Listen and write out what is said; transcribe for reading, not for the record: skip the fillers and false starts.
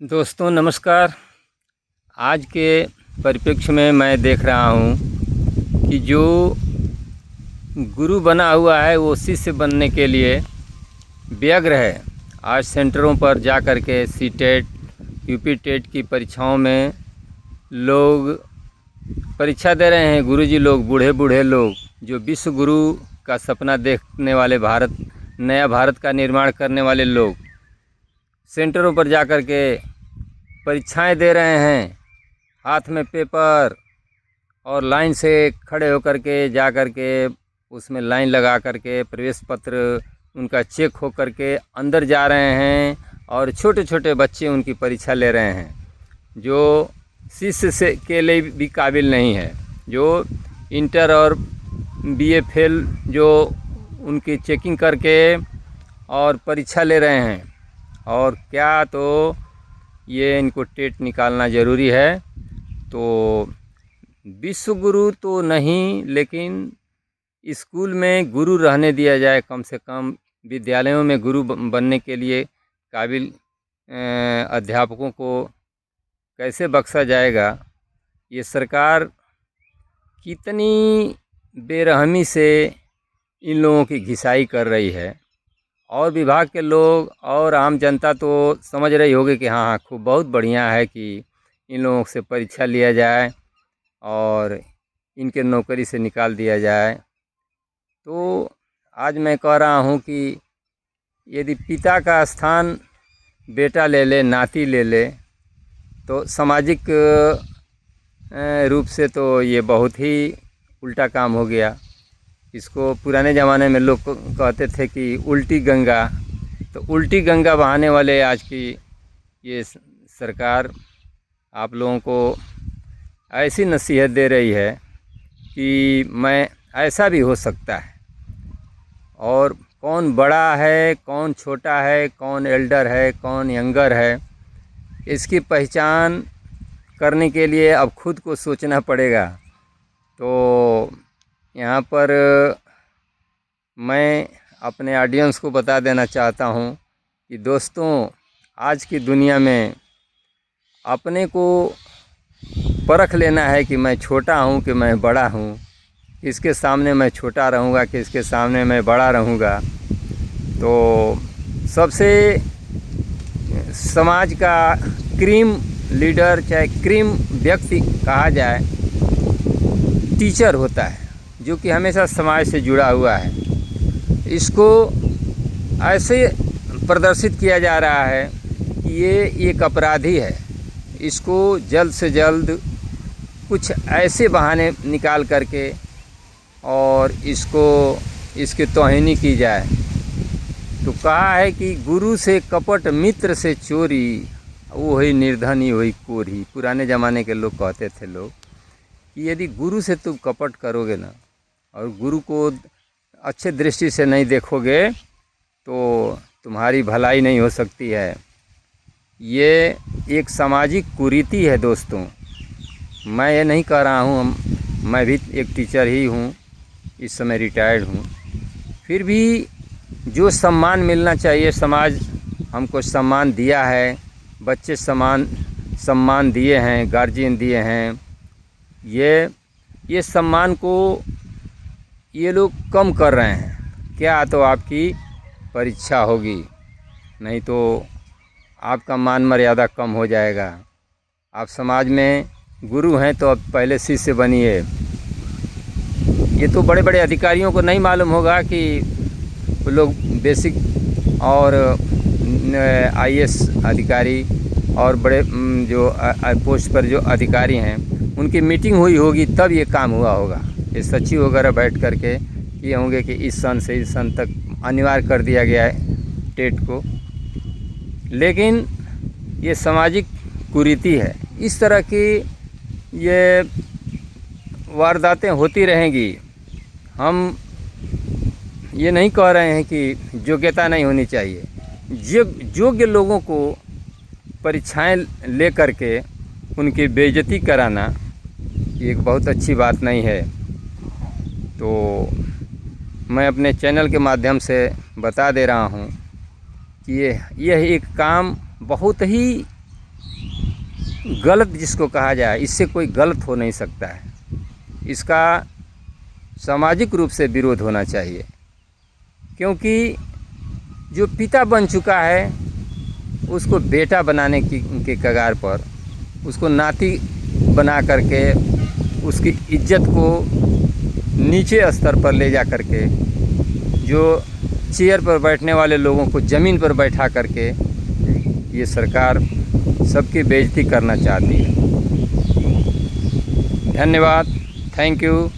दोस्तों नमस्कार। आज के परिप्रेक्ष्य में मैं देख रहा हूँ कि जो गुरु बना हुआ है वो शिष्य बनने के लिए व्यग्र है। आज सेंटरों पर जा कर के सीटेट, यूपी टेट की परीक्षाओं में लोग परीक्षा दे रहे हैं। गुरुजी लोग, बूढ़े बूढ़े लोग, जो विश्व गुरु का सपना देखने वाले, नया भारत का निर्माण करने वाले लोग सेंटरों पर जा कर के परीक्षाएं दे रहे हैं। हाथ में पेपर और लाइन से खड़े होकर के जा कर के उसमें लाइन लगा कर के प्रवेश पत्र उनका चेक हो कर के अंदर जा रहे हैं और छोटे छोटे बच्चे उनकी परीक्षा ले रहे हैं, जो शिष्य से के लिए भी काबिल नहीं है। जो इंटर और बीए फेल जो उनकी चेकिंग करके और परीक्षा ले रहे हैं, और क्या तो ये इनको टेट निकालना ज़रूरी है। तो विश्व गुरु तो नहीं, लेकिन स्कूल में गुरु रहने दिया जाए। कम से कम विद्यालयों में गुरु बनने के लिए काबिल अध्यापकों को कैसे बख्शा जाएगा? ये सरकार कितनी बेरहमी से इन लोगों की घिसाई कर रही है। और विभाग के लोग और आम जनता तो समझ रही होगी कि हाँ खूब बहुत बढ़िया है कि इन लोगों से परीक्षा लिया जाए और इनके नौकरी से निकाल दिया जाए। तो आज मैं कह रहा हूँ कि यदि पिता का स्थान बेटा ले ले, नाती ले ले, तो सामाजिक रूप से तो ये बहुत ही उल्टा काम हो गया। इसको पुराने ज़माने में लोग कहते थे कि उल्टी गंगा। तो उल्टी गंगा बहाने वाले आज की ये सरकार आप लोगों को ऐसी नसीहत दे रही है कि मैं ऐसा भी हो सकता है, और कौन बड़ा है, कौन छोटा है, कौन एल्डर है, कौन यंगर है, इसकी पहचान करने के लिए अब खुद को सोचना पड़ेगा। तो यहाँ पर मैं अपने ऑडियंस को बता देना चाहता हूँ कि दोस्तों, आज की दुनिया में अपने को परख लेना है कि मैं छोटा हूँ कि मैं बड़ा हूँ, किसके सामने मैं छोटा रहूँगा, किसके सामने मैं बड़ा रहूँगा। तो सबसे समाज का क्रीम लीडर, चाहे क्रीम व्यक्ति कहा जाए, टीचर होता है, जो कि हमेशा समाज से जुड़ा हुआ है। इसको ऐसे प्रदर्शित किया जा रहा है कि ये एक अपराधी है। इसको जल्द से जल्द कुछ ऐसे बहाने निकाल करके और इसकी तौहीनी की जाए। तो कहा है कि गुरु से कपट, मित्र से चोरी, वो ही निर्धनी हुई कोरी। पुराने ज़माने के लोग कहते थे लोग कि यदि गुरु से तुम कपट करोगे ना, और गुरु को अच्छे दृष्टि से नहीं देखोगे, तो तुम्हारी भलाई नहीं हो सकती है। ये एक सामाजिक कुरीति है दोस्तों। मैं ये नहीं कह रहा हूँ, मैं भी एक टीचर ही हूँ, इस समय रिटायर्ड हूँ। फिर भी जो सम्मान मिलना चाहिए, समाज हमको सम्मान दिया है, बच्चे सम्मान दिए हैं, गार्जियन दिए हैं, ये सम्मान को ये लोग कम कर रहे हैं। क्या तो आपकी परीक्षा होगी, नहीं तो आपका मान मर्यादा कम हो जाएगा। आप समाज में गुरु हैं तो अब पहले शिष्य बनिए। ये तो बड़े बड़े अधिकारियों को नहीं मालूम होगा कि वो लोग बेसिक और आईएएस अधिकारी और बड़े जो पोस्ट पर जो अधिकारी हैं, उनकी मीटिंग हुई होगी, तब ये काम हुआ होगा। ये सचिव वगैरह बैठ कर के ये होंगे कि इस सन से इस सन तक अनिवार्य कर दिया गया है टेट को। लेकिन ये सामाजिक कुरीति है। इस तरह की ये वारदातें होती रहेंगी। हम ये नहीं कह रहे हैं कि योग्यता नहीं होनी चाहिए। योग्य लोगों को परीक्षाएं ले कर के उनकी बेइज्जती कराना एक बहुत अच्छी बात नहीं है। तो मैं अपने चैनल के माध्यम से बता दे रहा हूँ कि यह एक काम बहुत ही गलत जिसको कहा जाए, इससे कोई गलत हो नहीं सकता है। इसका सामाजिक रूप से विरोध होना चाहिए, क्योंकि जो पिता बन चुका है उसको बेटा बनाने के कगार पर, उसको नाती बना करके उसकी इज्जत को नीचे स्तर पर ले जा करके, जो चेयर पर बैठने वाले लोगों को ज़मीन पर बैठा करके ये सरकार सबकी बेइज्जती करना चाहती है। धन्यवाद, थैंक यू।